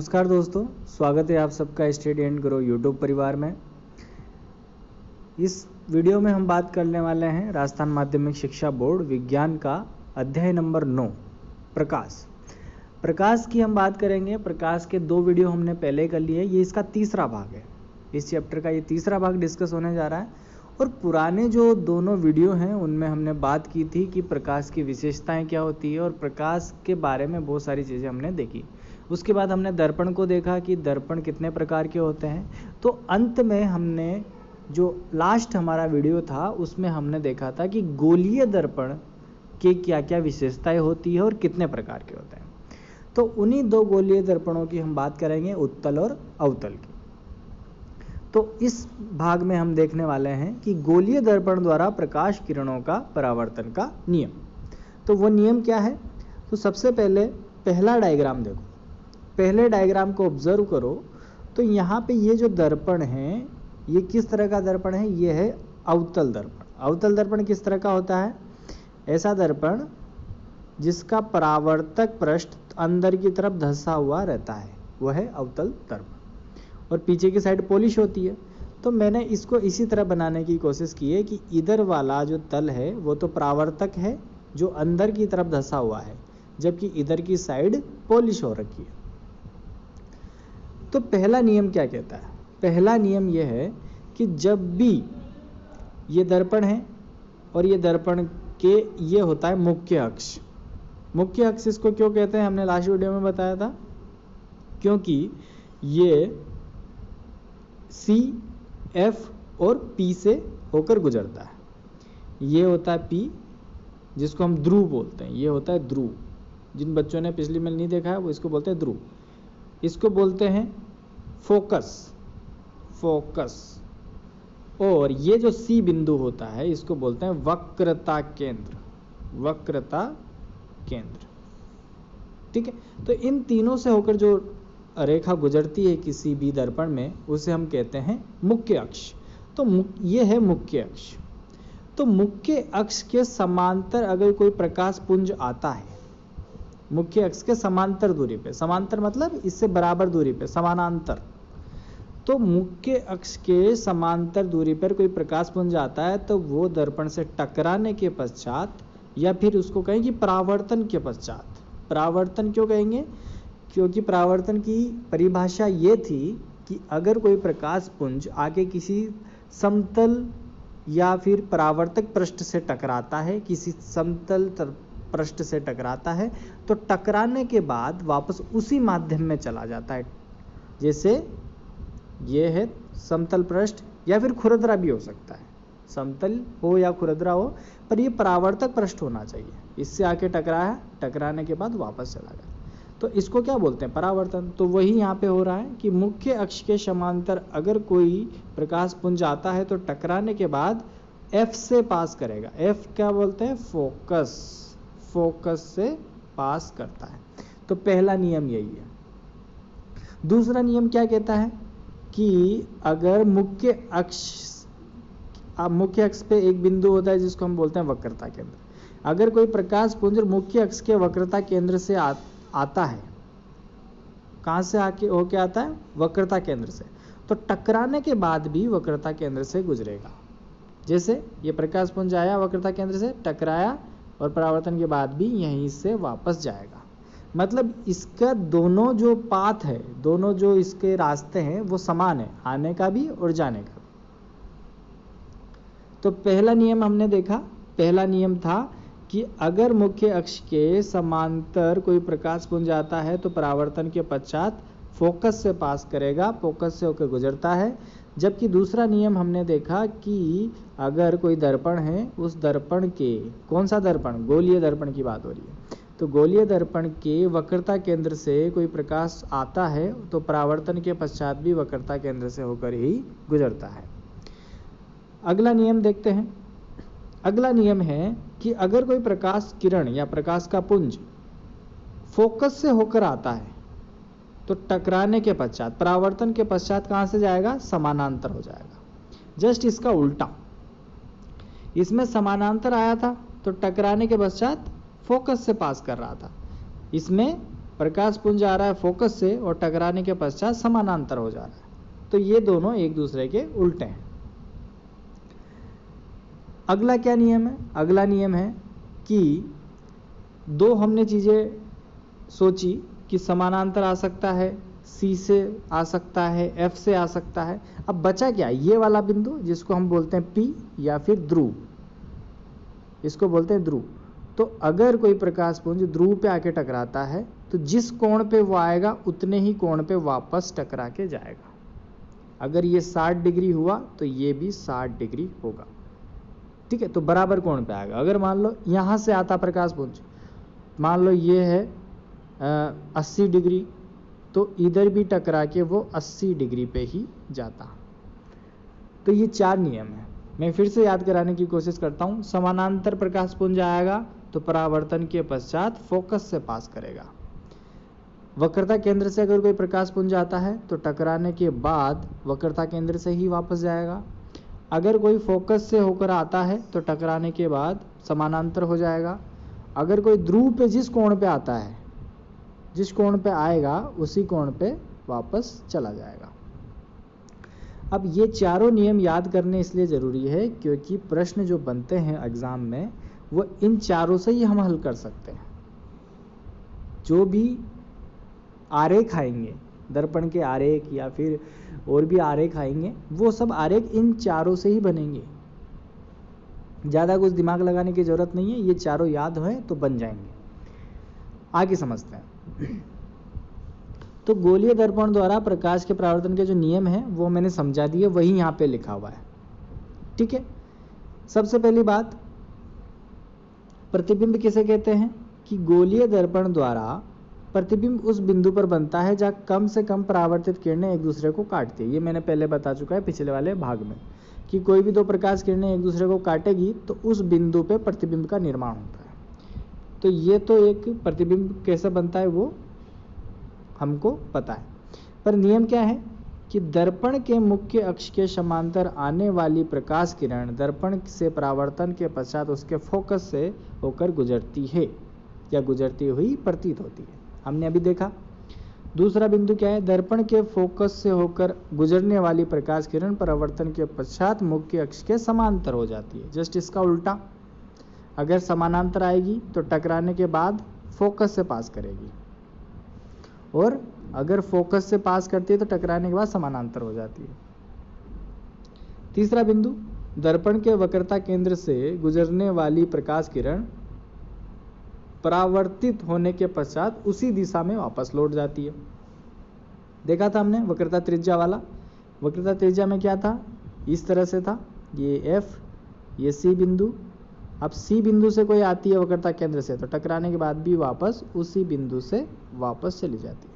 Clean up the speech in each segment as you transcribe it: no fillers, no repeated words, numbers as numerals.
नमस्कार दोस्तों, स्वागत है आप सबका स्टडी एंड ग्रो यूट्यूब परिवार में। इस वीडियो में हम बात करने वाले हैं राजस्थान माध्यमिक शिक्षा बोर्ड विज्ञान का अध्याय नंबर 9 प्रकाश की हम बात करेंगे। प्रकाश के 2 वीडियो हमने पहले कर लिए, ये इसका तीसरा भाग है। इस चैप्टर का ये तीसरा भाग डिस्कस होने जा रहा है। और पुराने जो दोनों वीडियो हैं उनमें हमने बात की थी कि प्रकाश की विशेषताएं क्या होती है और प्रकाश के बारे में बहुत सारी चीज़ें हमने देखी। उसके बाद हमने दर्पण को देखा कि दर्पण कितने प्रकार के होते हैं। तो अंत में हमने जो लास्ट हमारा वीडियो था उसमें हमने देखा था कि गोलीय दर्पण के क्या क्या विशेषताएं होती है और कितने प्रकार के होते हैं। तो उन्हीं 2 गोलीय दर्पणों की हम बात करेंगे, उत्तल और अवतल की। तो इस भाग में हम देखने वाले हैं कि गोलीय दर्पण द्वारा प्रकाश किरणों का परावर्तन का नियम। तो वो नियम क्या है? तो सबसे पहले पहला डायग्राम देखो। पहले डायग्राम को ऑब्जर्व करो तो यहाँ पे ये जो दर्पण है ये किस तरह का दर्पण है? ये है अवतल दर्पण। अवतल दर्पण किस तरह का होता है? ऐसा दर्पण जिसका परावर्तक पृष्ठ अंदर की तरफ धंसा हुआ रहता है, वह है अवतल दर्पण, और पीछे की साइड पॉलिश होती है। तो मैंने इसको इसी तरह बनाने की कोशिश की है कि इधर वाला जो तल है वो तो परावर्तक है जो अंदर की तरफ धंसा हुआ है, जबकि इधर की साइड पॉलिश हो रखी है। तो पहला नियम क्या कहता है? पहला नियम यह है कि जब भी ये दर्पण है और ये दर्पण के ये होता है मुख्य अक्ष। मुख्य अक्ष इसको क्यों कहते हैं हमने लास्ट वीडियो में बताया था, क्योंकि ये C, F और P से होकर गुजरता है। ये होता है P जिसको हम ध्रुव बोलते हैं, ये होता है ध्रुव। जिन बच्चों ने पिछली में नहीं देखा है वो इसको बोलते हैं ध्रुव। इसको बोलते हैं फोकस। और ये जो C बिंदु होता है इसको बोलते हैं वक्रता केंद्र। ठीक है। तो इन तीनों से होकर जो रेखा गुजरती है किसी भी दर्पण में उसे हम कहते हैं मुख्य अक्ष। तो ये है मुख्य अक्ष। तो मुख्य अक्ष के समांतर अगर कोई प्रकाश पुंज आता है, मुख्य अक्ष के समांतर दूरी पे, समांतर मतलब इससे बराबर दूरी पे, समानांतर। तो मुख्य अक्ष के समांतर दूरी पर कोई प्रकाश पुंज आता है तो वो दर्पण से टकराने के पश्चात, या फिर उसको कहें कि परावर्तन के पश्चात। परावर्तन क्यों कहेंगे? क्योंकि परावर्तन की परिभाषा ये थी कि अगर कोई प्रकाश पुंज आके किसी समतल या फिर परावर्तक पृष्ठ से टकराता है, किसी समतल पृष्ठ से टकराता है, तो टकराने के बाद वापस उसी माध्यम में चला जाता है। जैसे ये है समतल पृष्ठ, या फिर खुरदरा भी हो सकता है, समतल हो या खुरदरा हो, पर ये परावर्तक पृष्ठ होना चाहिए। इससे आके टकराया, टकराने के बाद वापस चला गया, तो इसको क्या बोलते हैं? परावर्तन। तो वही यहाँ पे हो रहा है कि मुख्य अक्ष के समांतर अगर कोई प्रकाश पुंज आता है तो टकराने के बाद F से पास करेगा। F क्या बोलते हैं? फोकस से पास करता है। तो पहला नियम यही है। दूसरा नियम क्या कहता है कि अगर मुख्य अक्ष पे एक बिंदु होता है जिसको हम बोलते हैं वक्रता केंद्र। अगर कोई प्रकाश पुंज मुख्य अक्ष के वक्रता केंद्र से आता है, कहां से आके होके आता है? वक्रता केंद्र से। तो टकराने के बाद भी वक्रता केंद्र से गुजरेगा। जैसे ये प्रकाश पुंज आया वक्रता केंद्र से, टकराया और परावर्तन के बाद भी यहीं से वापस जाएगा। मतलब इसका दोनों जो पाथ है, दोनों जो इसके रास्ते हैं वो समान है, आने का भी और जाने का भी। तो पहला नियम हमने देखा। पहला नियम था कि अगर मुख्य अक्ष के समांतर कोई प्रकाश पुंज आता है तो परावर्तन के पश्चात फोकस से पास करेगा, फोकस से होकर गुजरता है। जबकि दूसरा नियम हमने देखा कि अगर कोई दर्पण है, उस दर्पण के, कौन सा दर्पण? गोलीय दर्पण की बात हो रही है। तो गोलीय दर्पण के वक्रता केंद्र से कोई प्रकाश आता है तो परावर्तन के पश्चात भी वक्रता केंद्र से होकर ही गुजरता है। अगला नियम देखते हैं। अगला नियम है कि अगर कोई प्रकाश किरण या प्रकाश का पुंज फोकस से होकर आता है तो टकराने के पश्चात, परावर्तन के पश्चात कहां से जाएगा? समानांतर हो जाएगा। जस्ट इसका उल्टा, इसमें समानांतर आया था तो टकराने के पश्चात फोकस से पास कर रहा था, इसमें प्रकाश पुंज आ रहा है फोकस से और टकराने के पश्चात समानांतर हो जा रहा है, तो ये दोनों एक दूसरे के उल्टे हैं। अगला क्या नियम है? अगला नियम है कि दो हमने चीजें सोची कि समानांतर आ सकता है, C से आ सकता है, F से आ सकता है। अब बचा क्या? ये वाला बिंदु जिसको हम बोलते हैं P या फिर ध्रुव, इसको बोलते हैं ध्रुव। तो अगर कोई प्रकाश पुंज ध्रुव पे आके टकराता है तो जिस कोण पे वो आएगा उतने ही कोण पे वापस टकरा के जाएगा। अगर ये 60 डिग्री हुआ तो ये भी 60 डिग्री होगा, ठीक है, तो बराबर कोण पे आएगा। अगर मान लो यहाँ से आता प्रकाश पुंज, मान लो ये है 80 डिग्री, तो इधर भी टकरा के वो 80 डिग्री पे ही जाता। तो ये 4 नियम है। मैं फिर से याद कराने की कोशिश करता हूँ। समानांतर प्रकाश पुंज आएगा तो परावर्तन के पश्चात फोकस से पास करेगा। वक्रता केंद्र से अगर कोई प्रकाश पुंज आता है तो टकराने के बाद वक्रता केंद्र से ही वापस जाएगा। अगर कोई फोकस से होकर आता है तो टकराने के बाद समानांतर हो जाएगा। अगर कोई ध्रुव पे जिस कोण पे आता है, जिस कोण पे आएगा उसी कोण पे वापस चला जाएगा। अब ये चारों नियम याद करने इसलिए ज़रूरी है क्योंकि प्रश्न जो बनते हैं एग्जाम में वो इन चारों से ही हम हल कर सकते हैं। जो भी आरेख आएंगे, दर्पण के आरेख या फिर और भी आरेख आएंगे, वो सब आरेख इन चारों से ही बनेंगे। ज़्यादा कुछ दिमाग लगाने की ज़रूरत नहीं है, ये चारों याद हैं तो बन जाएंगे। आगे समझते हैं। तो गोलीय दर्पण द्वारा प्रकाश के परावर्तन के जो नियम हैं वो मैंने समझा दिए, वही यहाँ पे लिखा हुआ है, ठीक है। सबसे पहली बात, प्रतिबिंब किसे कहते हैं? कि गोलीय दर्पण द्वारा प्रतिबिंब उस बिंदु पर बनता है जहाँ कम से कम परावर्तित किरणें एक दूसरे को काटती है। ये मैंने पहले बता चुका है पिछले वाले भाग में कि कोई भी दो प्रकाश किरणें एक दूसरे को काटेगी तो उस बिंदु पे प्रतिबिंब का निर्माण होता है। तो ये तो एक प्रतिबिंब कैसे बनता है वो हमको पता है, पर नियम क्या है कि दर्पण के मुख्य अक्ष के समांतर आने वाली प्रकाश किरण दर्पण से परावर्तन के पश्चात उसके फोकस से होकर गुजरती है या गुजरती हुई प्रतीत होती है। हमने अभी देखा। दूसरा बिंदु क्या है? दर्पण के फोकस से होकर गुजरने वाली प्रकाश किरण परावर्तन के पश्चात मुख्य अक्ष के समांतर हो जाती है। जस्ट इसका उल्टा, अगर समानांतर आएगी तो टकराने के बाद फोकस से पास करेगी, और अगर फोकस से पास करती है तो टकराने के बाद समानांतर हो जाती है। तीसरा बिंदु, दर्पण के वक्रता केंद्र से गुजरने वाली प्रकाश किरण परावर्तित होने के पश्चात उसी दिशा में वापस लौट जाती है। देखा था हमने वक्रता त्रिज्या वाला। वक्रता त्रिज्या में क्या था? इस तरह से था, ये F, ये C बिंदु। अब C बिंदु से कोई आती है वक्रता केंद्र से तो टकराने के बाद भी वापस उसी बिंदु से वापस चली जाती है,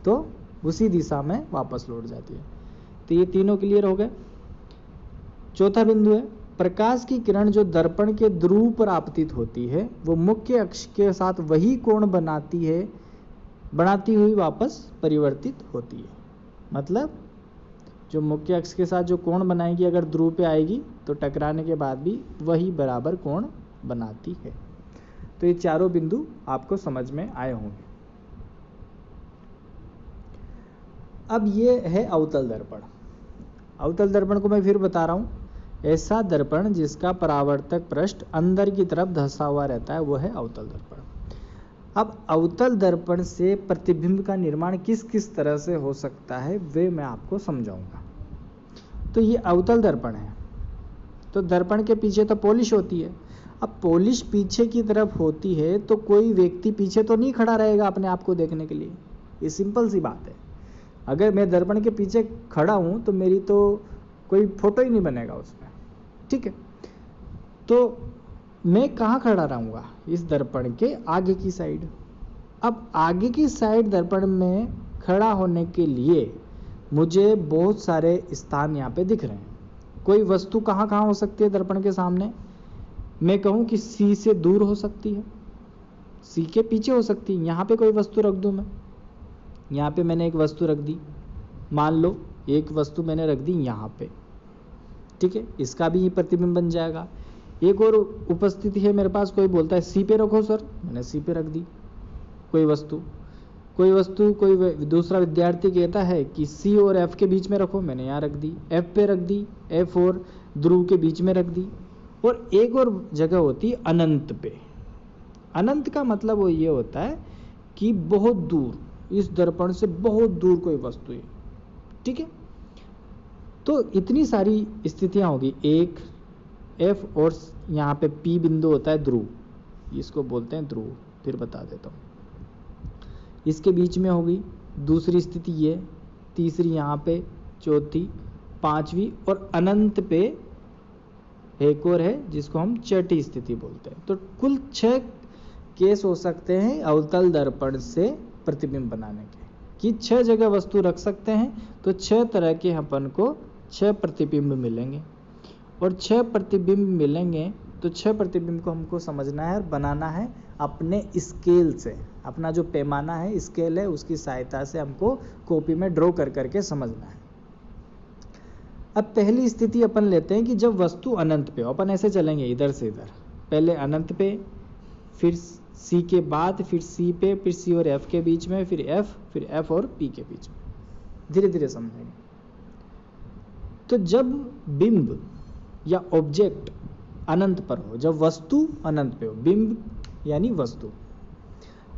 तो उसी दिशा में वापस लौट जाती है। तो ये तीनों क्लियर हो गए। चौथा बिंदु है, प्रकाश की किरण जो दर्पण के ध्रुव पर आपतित होती है वो मुख्य अक्ष के साथ वही कोण बनाती हुई वापस परिवर्तित होती है। मतलब जो मुख्य अक्ष के साथ जो कोण बनाएगी अगर ध्रुव पे आएगी तो टकराने के बाद भी वही बराबर कोण बनाती है। तो ये चारों बिंदु आपको समझ में आए होंगे। अब ये है अवतल दर्पण। अवतल दर्पण को मैं फिर बता रहा हूँ, ऐसा दर्पण जिसका परावर्तक पृष्ठ अंदर की तरफ धंसा हुआ रहता है वो है अवतल दर्पण। अब अवतल दर्पण से प्रतिबिंब का निर्माण किस किस तरह से हो सकता है वे मैं आपको समझाऊंगा। तो ये अवतल दर्पण है, तो दर्पण के पीछे तो पॉलिश होती है। अब पॉलिश पीछे की तरफ होती है तो कोई व्यक्ति पीछे तो नहीं खड़ा रहेगा अपने आप को देखने के लिए, ये सिंपल सी बात है। अगर मैं दर्पण के पीछे खड़ा हूं तो मेरी तो कोई फोटो ही नहीं बनेगा उसमें, ठीक है। तो मैं कहाँ खड़ा रहूँगा? इस दर्पण के आगे की साइड। अब आगे की साइड दर्पण में खड़ा होने के लिए मुझे बहुत सारे स्थान यहाँ पे दिख रहे हैं। कोई वस्तु कहाँ कहाँ हो सकती है दर्पण के सामने? मैं कहूँ कि C से दूर हो सकती है, C के पीछे हो सकती है। यहाँ पे कोई वस्तु रख दूँ मैं, यहाँ पे मैंने एक वस्तु रख दी, मान लो एक वस्तु मैंने रख दी यहाँ पे, ठीक है, इसका भी प्रतिबिंब बन जाएगा। एक और उपस्थिति है मेरे पास, कोई बोलता है C पे रखो सर, मैंने C पे रख दी, कोई दूसरा विद्यार्थी कहता है कि C और F के बीच में रखो, मैंने यहाँ रख दी, F पे रख दी, F और ध्रुव के बीच में रख दी। और एक और जगह होती है अनंत पे। अनंत का मतलब वो ये होता है कि बहुत दूर, इस दर्पण से बहुत दूर कोई वस्तु है, ठीक है। तो इतनी सारी स्थितियां होगी, एक F और यहाँ पे P बिंदु होता है ध्रुव, इसको बोलते हैं ध्रुव, फिर बता देता हूँ। इसके बीच में होगी दूसरी स्थिति ये, तीसरी यहाँ पे, चौथी, पांचवी और अनंत पे एक और है जिसको हम छठी स्थिति बोलते हैं। तो कुल 6 केस हो सकते हैं अवतल दर्पण से प्रतिबिंब बनाने के, कि 6 जगह वस्तु रख सकते हैं। तो 6 तरह के अपन को 6 प्रतिबिंब मिलेंगे, और 6 प्रतिबिंब मिलेंगे तो 6 प्रतिबिंब को हमको समझना है और बनाना है अपने स्केल से। अपना जो पैमाना है, स्केल है, उसकी सहायता से हमको कॉपी में ड्रॉ कर करके समझना है। अब पहली स्थिति अपन लेते हैं कि जब वस्तु अनंत पे हो। अपन ऐसे चलेंगे इधर से इधर, पहले अनंत पे, फिर C के बाद, फिर C पे, फिर C और F के बीच में, फिर F और P के बीच में, धीरे धीरे समझेंगे। तो जब बिंब या ऑब्जेक्ट अनंत पर हो, जब वस्तु अनंत पे हो, बिंब यानी वस्तु।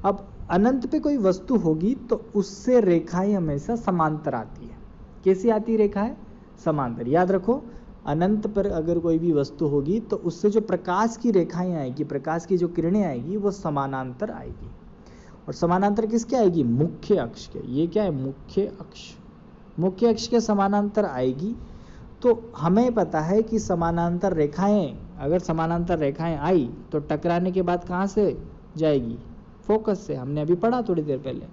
अब अनंत पे कोई वस्तु होगी तो उससे रेखाएं हमेशा समांतर आती है। कैसी आती रेखाएं? समांतर। याद रखो, अनंत पर अगर कोई भी वस्तु होगी तो उससे जो प्रकाश की रेखाएं आएगी, प्रकाश की जो किरणें आएगी, वो समानांतर आएगी। और समानांतर किसके आएगी? मुख्य अक्ष के। ये क्या है? मुख्य अक्ष। मुख्य अक्ष के समानांतर आएगी। तो हमें पता है कि समानांतर रेखाएं, अगर समानांतर रेखाएं आई तो टकराने के बाद कहाँ से जाएगी? फोकस से। हमने अभी पढ़ा थोड़ी देर पहले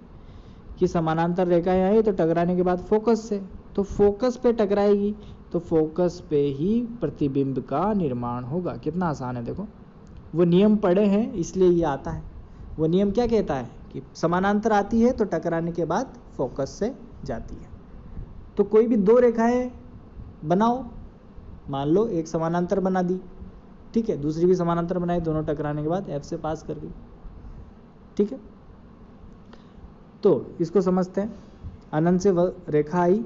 कि समानांतर रेखाएं आई तो टकराने के बाद फोकस से, तो फोकस पे टकराएगी, तो फोकस पे ही प्रतिबिंब का निर्माण होगा। कितना आसान है देखो, वो नियम पढ़े हैं इसलिए ये आता है। वो नियम क्या कहता है कि समानांतर आती है तो टकराने के बाद फोकस से जाती है। तो कोई भी 2 रेखाएं बनाओ, मान लो एक समानांतर बना दी, ठीक है, दूसरी भी समानांतर बनाई, दोनों टकराने के बाद F से पास कर गई, ठीक है। तो इसको समझते हैं। अनंत से रेखा आई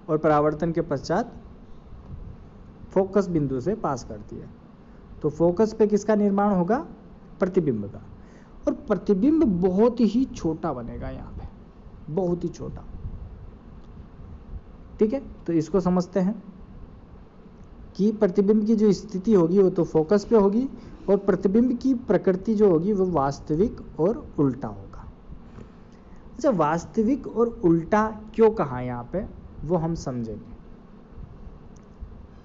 और परावर्तन के पश्चात फोकस बिंदु से पास करती है, तो फोकस पे किसका निर्माण होगा? प्रतिबिंब का। और प्रतिबिंब बहुत ही छोटा बनेगा, यहाँ पे बहुत ही छोटा, ठीक है। तो इसको समझते हैं कि प्रतिबिंब की जो स्थिति होगी वो तो फोकस पे होगी, और प्रतिबिंब की प्रकृति जो होगी वो वास्तविक और उल्टा होगा। अच्छा, वास्तविक और उल्टा क्यों कहा यहाँ पे, वो हम समझेंगे।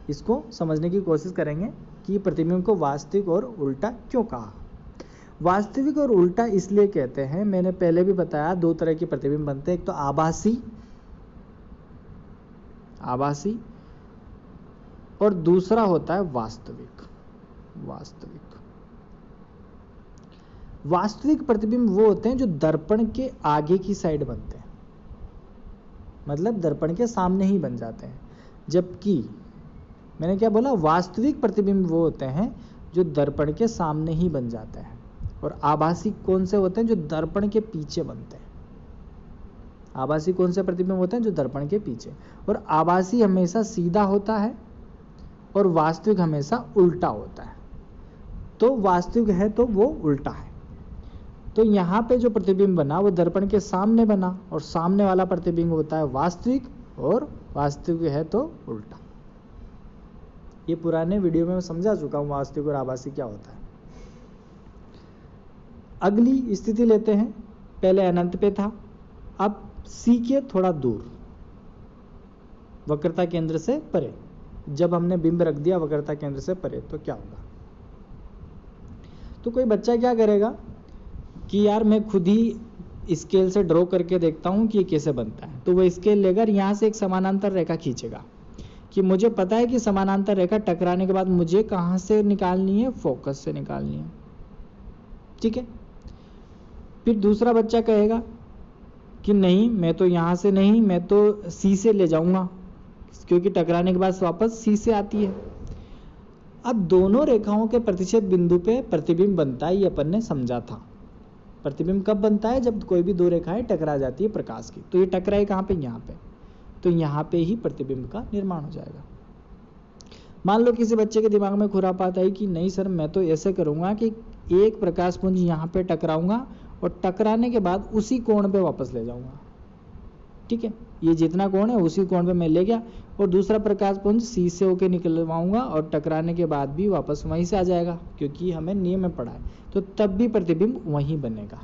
इसको समझने की कोशिश करेंगे कि प्रतिबिंब को वास्तविक और उल्टा क्यों कहा। वास्तविक और उल्टा इसलिए कहते हैं, मैंने पहले भी बताया 2 तरह के प्रतिबिंब बनते हैं। एक तो आभासी और दूसरा होता है वास्तविक। वास्तविक प्रतिबिंब वो होते हैं जो दर्पण के आगे की साइड बनते हैं, मतलब दर्पण के सामने ही बन जाते हैं। जबकि मैंने क्या बोला, वास्तविक प्रतिबिंब वो होते हैं जो दर्पण के सामने ही बन जाते हैं। और आभासी कौन से होते हैं? जो दर्पण के पीछे बनते हैं। आभासी कौन से प्रतिबिंब होते हैं? जो दर्पण के पीछे। और आभासी हमेशा सीधा होता है और वास्तविक हमेशा उल्टा होता है। तो वास्तविक है तो वो उल्टा है। तो यहाँ पे जो प्रतिबिंब बना वो दर्पण के सामने बना, और सामने वाला प्रतिबिंब होता है वास्तविक, और वास्तविक है तो उल्टा। ये पुराने वीडियो में मैं समझा चुका हूँ वास्तविक और आभासी क्या होता है। अगली स्थिति लेते हैं। पहले अनंत पे था, अब C के थोड़ा दूर, वक्रता केंद्र से परे। जब हमने बिंब रख दिया वक्रता केंद्र से परे तो क्या होगा? तो कोई बच्चा क्या करेगा कि यार मैं खुद ही स्केल से ड्रॉ करके देखता हूं कि ये कैसे बनता है। तो वो स्केल लेकर यहां से एक समानांतर रेखा खींचेगा कि मुझे पता है कि समानांतर रेखा टकराने के बाद मुझे कहां से निकालनी है? फोकस से निकालनी है, ठीक है। फिर दूसरा बच्चा कहेगा कि नहीं, मैं तो यहां से नहीं, मैं तो C से ले जाऊंगा, क्योंकि टकराने के बाद वापस C से आती है। अब दोनों रेखाओं के प्रतिच्छेद बिंदु पे प्रतिबिंब बनता है, ये अपन ने समझा था। प्रतिबिंब कब बनता है? जब कोई भी दो रेखाएं टकरा जाती है प्रकाश की। तो ये टकराए कहाँ पे? यहाँ पे। तो यहाँ पे ही प्रतिबिंब का निर्माण हो जाएगा। मान लो किसी बच्चे के दिमाग में खुरापात आई कि नहीं सर, मैं तो ऐसे करूँगा कि एक प्रकाश पुंज यहाँ पे टकराऊंगा और टकराने के बाद उसी कोण पे वापस ले जाऊंगा। ठीक है, ये जितना कोण है उसी कोण पे मैं ले गया और दूसरा प्रकाश पुंज सी से होके निकलवाऊंगा और टकराने के बाद भी वापस वहीं से आ जाएगा, क्योंकि हमें नियम में पढ़ा है। तो तब भी प्रतिबिंब वहीं बनेगा।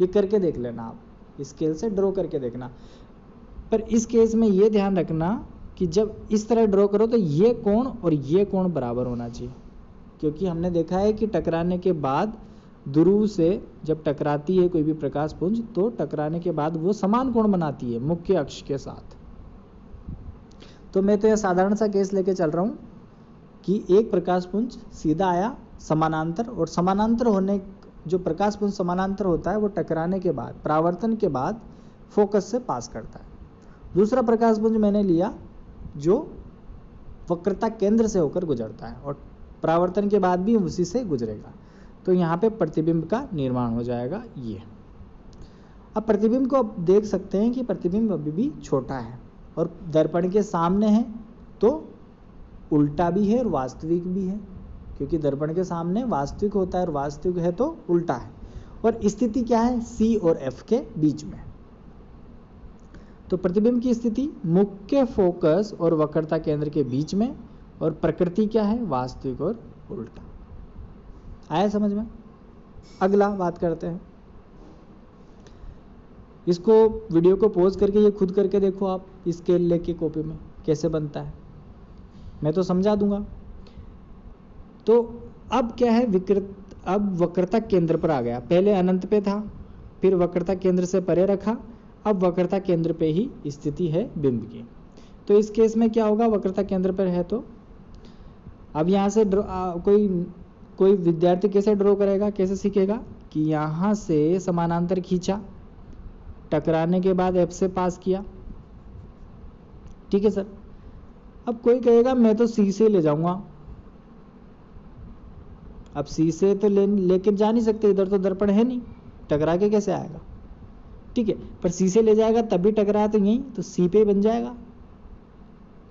ये करके देख लेना, आप स्केल से ड्रॉ करके देखना। पर इस केस में ये ध्यान रखना कि जब इस तरह ड्रॉ करो तो ये कोण और ये कोण बराबर होना चाहिए, क्योंकि हमने देखा है कि टकराने के बाद ध्रुव से जब टकराती है कोई भी प्रकाश पुंज तो टकराने के बाद वो समान कोण बनाती है मुख्य अक्ष के साथ। तो मैं तो यह साधारण सा केस लेके चल रहा हूँ कि एक प्रकाश पुंज सीधा आया समानांतर, और समानांतर होने जो प्रकाश पुंज समानांतर होता है वो टकराने के बाद परावर्तन के बाद फोकस से पास करता है। दूसरा प्रकाश पुंज मैंने लिया जो वक्रता केंद्र से होकर गुजरता है और परावर्तन के बाद भी उसी से गुजरेगा। तो यहाँ पे प्रतिबिंब का निर्माण हो जाएगा ये। अब प्रतिबिंब को आप देख सकते हैं कि प्रतिबिंब अभी भी छोटा है और दर्पण के सामने है तो उल्टा भी है और वास्तविक भी है, क्योंकि दर्पण के सामने वास्तविक होता है और वास्तविक है तो उल्टा है। और स्थिति क्या है? C और F के बीच में। तो प्रतिबिंब की स्थिति मुख्य फोकस और वक्रता केंद्र के बीच में, और प्रकृति क्या है? वास्तविक और उल्टा। आया समझ में? अगला बात करते हैं। इसको वीडियो को पॉज करके ये खुद करके देखो आप, स्केल लेके कॉपी में कैसे बनता है। मैं तो समझा दूंगा। तो अब क्या है? अब वक्रता केंद्र पर आ गया। पहले अनंत पे था, फिर वक्रता केंद्र से परे रखा, अब वक्रता केंद्र पे ही स्थिति है बिंब की। तो इस केस में क्या होगा? वक्रता केंद्र पर है तो अब यहाँ से कोई विद्यार्थी कैसे ड्रॉ करेगा, कैसे सीखेगा कि यहाँ से समानांतर खींचा, टकराने के बाद F से पास किया। ठीक है सर। अब कोई कहेगा मैं तो C से ले जाऊंगा। अब C से तो लेके जा नहीं सकते, इधर तो दर्पण है नहीं, टकरा के कैसे आएगा? ठीक है, पर C से ले जाएगा तब भी टकराया तो यहीं तो C पे बन जाएगा।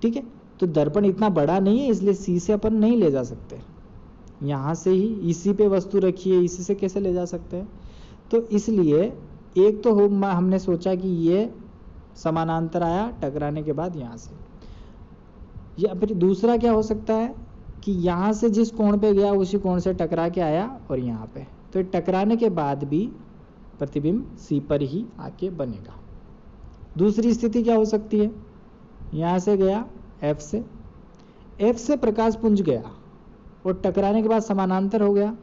ठीक है, तो दर्पण इतना बड़ा नहीं है इसलिए C से अपन नहीं ले जा सकते। यहाँ से ही इसी पे वस्तु रखी है, इसी से कैसे ले जा सकते हैं? तो इसलिए एक तो हमने सोचा कि ये समानांतर आया, टकराने के बाद यहाँ से, या फिर दूसरा क्या हो सकता है कि यहाँ से जिस कोण पे गया उसी कोण से टकरा के आया और यहाँ पे, तो टकराने के बाद भी प्रतिबिंब C पर ही आके बनेगा। दूसरी स्थिति क्या हो सकती है? यहाँ से गया F से प्रकाश पुंज गया और टकराने के बाद समानांतर हो गया,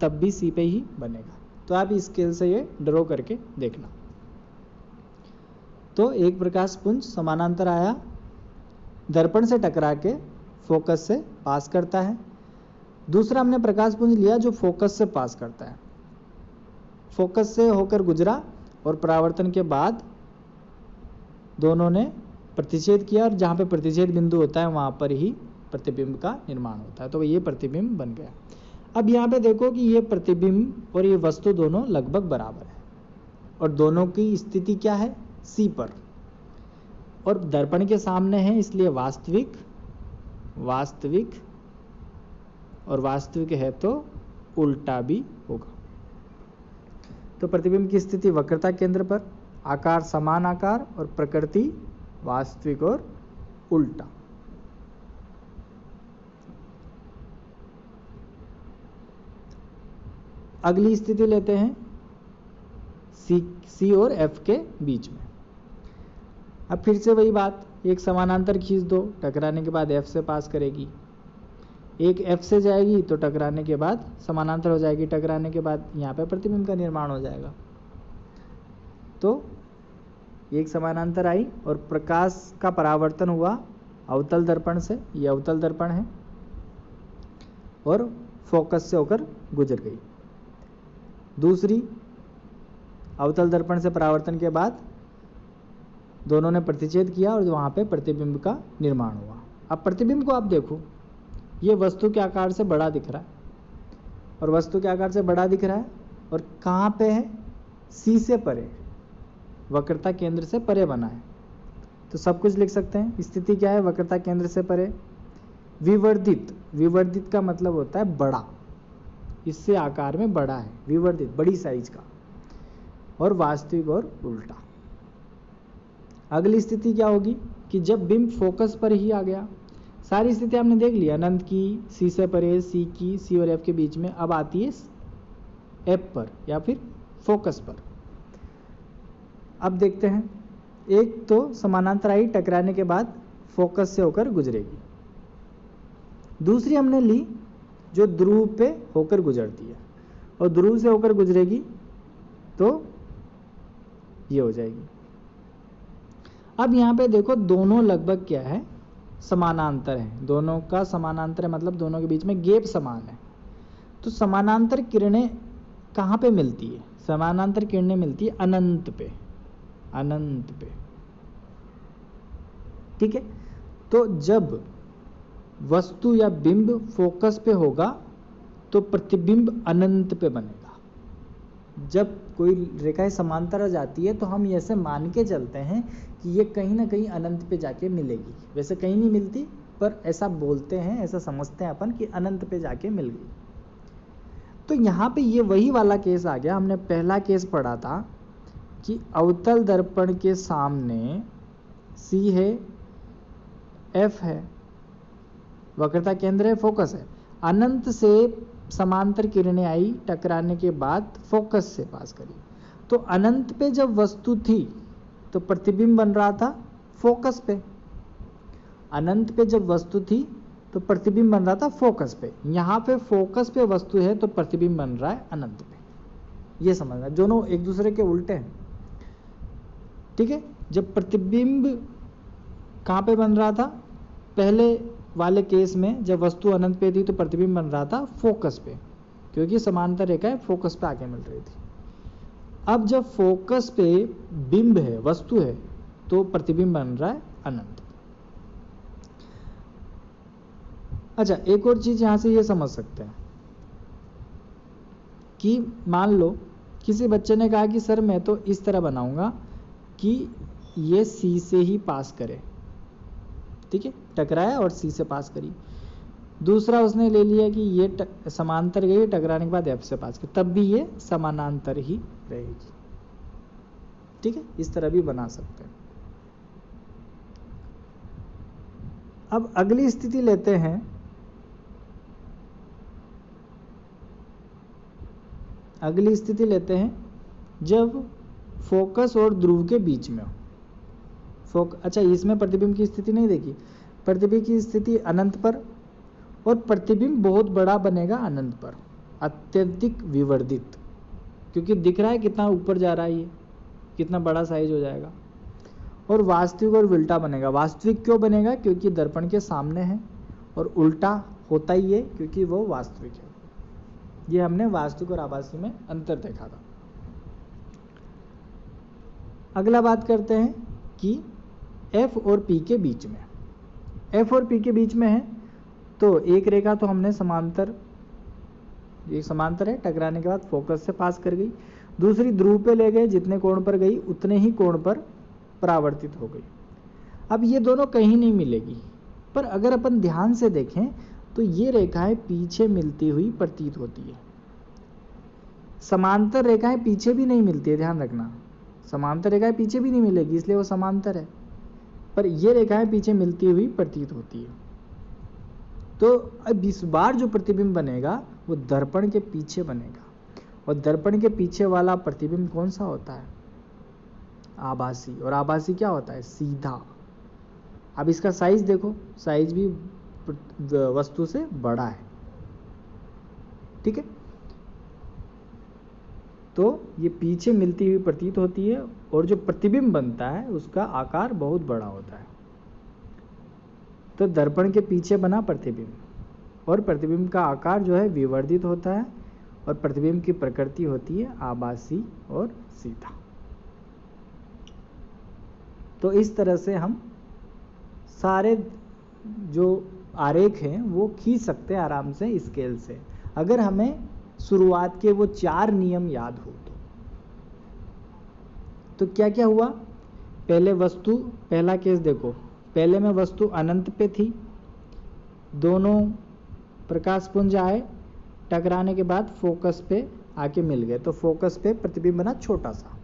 तब भी C पे ही बनेगा। तो आप स्केल से ये ड्रॉ करके देखना। तो एक प्रकाश पुंज समानांतर आया, दर्पण से टकरा के फोकस से पास करता है। दूसरा हमने प्रकाश पुंज लिया जो फोकस से पास करता है, फोकस से होकर गुजरा और परावर्तन के बाद दोनों ने प्रतिच्छेद किया, और जहाँ पे प्रतिच्छेद बिंदु होता है वहाँ पर ही प्रतिबिंब का निर्माण होता है। तो ये प्रतिबिंब बन गया। अब यहाँ पे देखो कि ये प्रतिबिंब और ये वस्तु दोनों लगभग बराबर है और दोनों की स्थिति क्या है? C पर, और दर्पण के सामने है इसलिए वास्तविक और वास्तविक है तो उल्टा भी होगा। तो प्रतिबिंब की स्थिति वक्रता केंद्र पर, आकार समान आकार और प्रकृति वास्तविक और उल्टा। अगली स्थिति लेते हैं C और F के बीच में। अब फिर से वही बात, एक समानांतर खींच दो, टकराने के बाद F से पास करेगी। एक F से जाएगी तो टकराने के बाद समानांतर हो जाएगी, टकराने के बाद यहाँ पे प्रतिबिंब का निर्माण हो जाएगा। तो एक समानांतर आई और प्रकाश का परावर्तन हुआ अवतल दर्पण से, ये अवतल दर्पण है, और फोकस से होकर गुजर गई। दूसरी अवतल दर्पण से परावर्तन के बाद दोनों ने प्रतिच्छेद किया और वहाँ पे प्रतिबिंब का निर्माण हुआ। अब प्रतिबिंब को आप देखो, ये वस्तु के आकार से बड़ा दिख रहा है, और वस्तु के आकार से बड़ा दिख रहा है और कहाँ पे है, सी से परे, वक्रता केंद्र से परे बना है। तो सब कुछ लिख सकते हैं। स्थिति क्या है, वक्रता केंद्र से परे। विवर्धित, विवर्धित का मतलब होता है बड़ा, इससे आकार में बड़ा है, विवर्धित बड़ी साइज का। और वास्तविक और उल्टा। अगली स्थिति क्या होगी कि जब बिंब फोकस पर ही आ गया। सारी स्थिति हमने देख लिया, अनंत की, सी से परे, सी की, सी और एफ के बीच में। अब आती है एफ पर या फिर फोकस पर। अब देखते हैं, एक तो समानांतर आई, टकराने के बाद फोकस से होकर गुजरेगी। दूसरी हमने ली जो ध्रुव पे होकर गुजरती है, और ध्रुव से होकर गुजरेगी तो ये हो जाएगी। अब यहाँ पे देखो दोनों लगभग क्या है, समानांतर है। दोनों का समानांतर है मतलब दोनों के बीच में गैप समान है। तो समानांतर किरणें कहाँ पे मिलती है, समानांतर किरणें मिलती है अनंत पे, अनंत पे। ठीक है। तो जब वस्तु या बिंब फोकस पे होगा तो प्रतिबिंब अनंत पे बनेगा। जब कोई रेखाएं समांतर आ जाती है तो हम ऐसे मान के चलते हैं कि ये कहीं ना कहीं अनंत पे जाके मिलेगी। वैसे कहीं नहीं मिलती, पर ऐसा बोलते हैं, ऐसा समझते हैं अपन कि अनंत पे जाके मिल गई। तो यहाँ पे ये वही वाला केस आ गया। हमने पहला केस पढ़ा था कि अवतल दर्पण के सामने सी है, एफ है, वक्रता केंद्र है, फोकस है। अनंत से समांतर किरणें आई, टकराने के बाद फोकस से पास करी। तो अनंत पे जब वस्तु थी तो प्रतिबिंब बन रहा था फोकस पे। अनंत पे जब वस्तु थी तो प्रतिबिंब बन रहा था फोकस पे। यहाँ पे फोकस पे वस्तु है तो प्रतिबिंब बन रहा है अनंत पे। ये समझना, दोनों एक दूसरे के उल्टे हैं। ठीक है। जब प्रतिबिंब कहाँ पे बन रहा था, पहले वाले केस में जब वस्तु अनंत पे थी तो प्रतिबिंब बन रहा था फोकस पे, क्योंकि समांतर रेखाएं फोकस पे आके मिल रही थी। अब जब फोकस पे बिंब है, वस्तु है, तो प्रतिबिंब बन रहा है अनंत। अच्छा, एक और चीज यहां से ये समझ सकते हैं कि मान लो किसी बच्चे ने कहा कि सर मैं तो इस तरह बनाऊंगा कि ये सी से ही पास करे। ठीक है, टकराया और सी से पास करी। दूसरा उसने ले लिया कि ये समांतर गई, टकराने के बाद एफ से पास करी, तब भी ये समानांतर ही रहेगी। ठीक है, इस तरह भी बना सकते हैं। अब अगली स्थिति लेते हैं। अगली स्थिति लेते हैं जब फोकस और ध्रुव के बीच में हो। अच्छा, इसमें प्रतिबिंब की स्थिति नहीं देखी। प्रतिबिंब की स्थिति अनंत पर, और प्रतिबिंब बहुत बड़ा बनेगा अनंत पर, अत्यधिक विवर्धित, क्योंकि दिख रहा है कितना ऊपर जा रहा है, ये कितना बड़ा साइज हो जाएगा। और वास्तविक और उल्टा बनेगा। वास्तविक क्यों बनेगा, क्योंकि दर्पण के सामने है, और उल्टा होता ही है क्योंकि वो वास्तविक है। ये हमने वास्तविक और आभासी में अंतर देखा था। अगला बात करते हैं कि F और P के बीच में। F और P के बीच में है तो एक रेखा तो हमने समांतर, ये समांतर है, टकराने के बाद फोकस से पास कर गई। दूसरी ध्रुव पे ले गए, जितने कोण पर गई उतने ही कोण पर परावर्तित हो गई। अब ये दोनों कहीं नहीं मिलेगी, पर अगर अपन ध्यान से देखें तो ये रेखाएं पीछे मिलती हुई प्रतीत होती है। समांतर रेखाएं पीछे भी नहीं मिलती है, ध्यान रखना। समांतर रेखाएं पीछे भी नहीं मिलेगी, इसलिए वो समांतर है, पर ये रेखाएं पीछे मिलती हुई प्रतीत होती है। तो अब इस बार जो प्रतिबिंब बनेगा वो दर्पण के पीछे बनेगा, और दर्पण के पीछे वाला प्रतिबिंब कौन सा होता है, आभासी। और आभासी क्या होता है, सीधा। अब इसका साइज देखो, साइज भी वस्तु से बड़ा है। ठीक है, तो ये पीछे मिलती हुई प्रतीत होती है, और जो प्रतिबिंब बनता है उसका आकार बहुत बड़ा होता है। तो दर्पण के पीछे बना प्रतिबिंब, और प्रतिबिंब का आकार जो है विवर्धित होता है, और प्रतिबिंब की प्रकृति होती है आभासी और सीधा। तो इस तरह से हम सारे जो आरेख हैं वो खींच सकते हैं आराम से स्केल से। अगर हमें शुरुआत के वो 4 नियम याद हो तो क्या क्या हुआ। पहले वस्तु, पहला केस देखो, पहले में वस्तु अनंत पे थी, दोनों प्रकाश पुंज आए, टकराने के बाद फोकस पे आके मिल गए, तो फोकस पे प्रतिबिंब बना छोटा सा।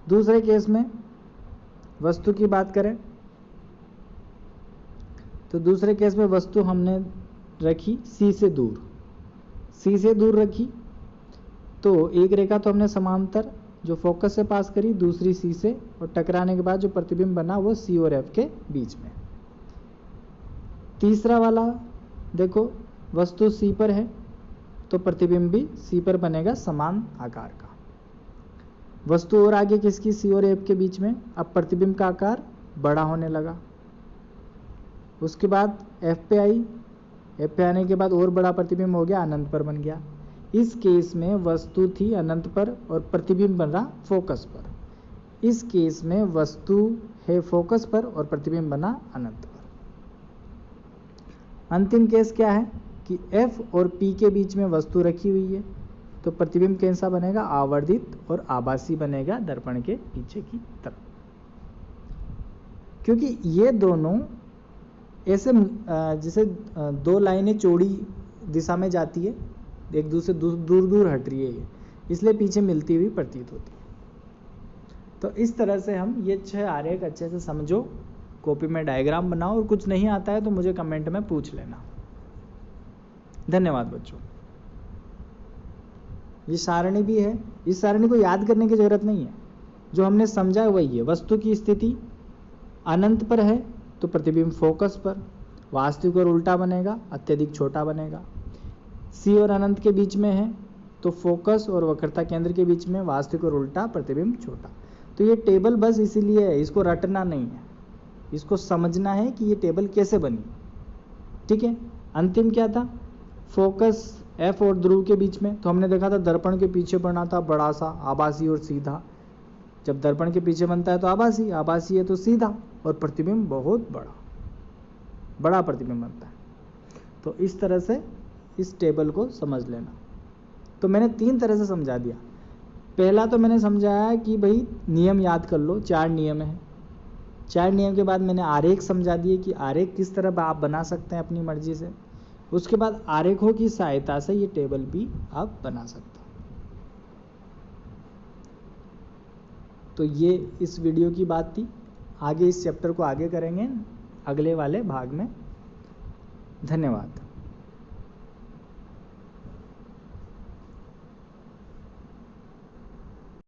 दूसरे केस में वस्तु की बात करें तो दूसरे केस में वस्तु हमने रखी सी से दूर रखी, तो एक रेखा तो हमने समांतर जो फोकस से पास करी, दूसरी सी से, और टकराने के बाद जो प्रतिबिंब बना वो सी और एफ के बीच में। तीसरा वाला देखो, वस्तु सी पर है तो प्रतिबिंब भी सी पर बनेगा समान आकार का। वस्तु और आगे किसकी, सी और एफ के बीच में, अब प्रतिबिंब का आकार बड़ा होने लगा। उसके बाद एफ पे आई, एफ पे आने के बाद और बड़ा प्रतिबिंब हो गया, अनंत पर बन गया। इस केस में वस्तु थी अनंत पर और प्रतिबिंब बन रहा फोकस पर। इस केस में वस्तु है फोकस पर और प्रतिबिंब बना अनंत पर। अंतिम केस क्या है कि F और P के बीच में वस्तु रखी हुई है, तो प्रतिबिंब कैसा बनेगा, आवर्धित और आभासी बनेगा दर्पण के पीछे की तरफ। क्योंकि ये दोनों ऐसे जैसे दो लाइनें चौड़ी दिशा में जाती है, एक दूसरे दूर दूर हट रही है, इसलिए पीछे मिलती हुई प्रतीत होती है। तो इस तरह से हम ये 6 आरेख अच्छे से समझो, कॉपी में डायग्राम बनाओ, और कुछ नहीं आता है तो मुझे कमेंट में पूछ लेना। धन्यवाद बच्चों। ये सारणी भी है, इस सारणी को याद करने की जरूरत नहीं है, जो हमने समझा है वही है। वस्तु की स्थिति अनंत पर है तो प्रतिबिंब फोकस पर, वास्तविक और उल्टा बनेगा, अत्यधिक छोटा बनेगा। सी और अनंत के बीच में है तो फोकस और वक्रता केंद्र के बीच में वास्तविक और उल्टा, प्रतिबिंब छोटा। तो ये टेबल बस इसीलिए है, इसको रटना नहीं है, इसको समझना है कि ये टेबल कैसे बनी। ठीक है। अंतिम क्या था, फोकस एफ और ध्रुव के बीच में, तो हमने देखा था दर्पण के पीछे बना था बड़ा सा, आभासी और सीधा। जब दर्पण के पीछे बनता है तो आभासी, आभासी है तो सीधा, और प्रतिबिंब बहुत बड़ा प्रतिबिंब बनता है। तो इस तरह से इस टेबल को समझ लेना। तो मैंने 3 तरह से समझा दिया। पहला तो मैंने समझाया कि भाई नियम याद कर लो, 4 नियम है। 4 नियम के बाद मैंने आरेख समझा दिए कि आरेख किस तरह आप बना सकते हैं अपनी मर्जी से। उसके बाद आरेखों की सहायता से ये टेबल भी आप बना सकते हो। तो ये इस वीडियो की बात थी। आगे इस चैप्टर को आगे करेंगे अगले वाले भाग में। धन्यवाद।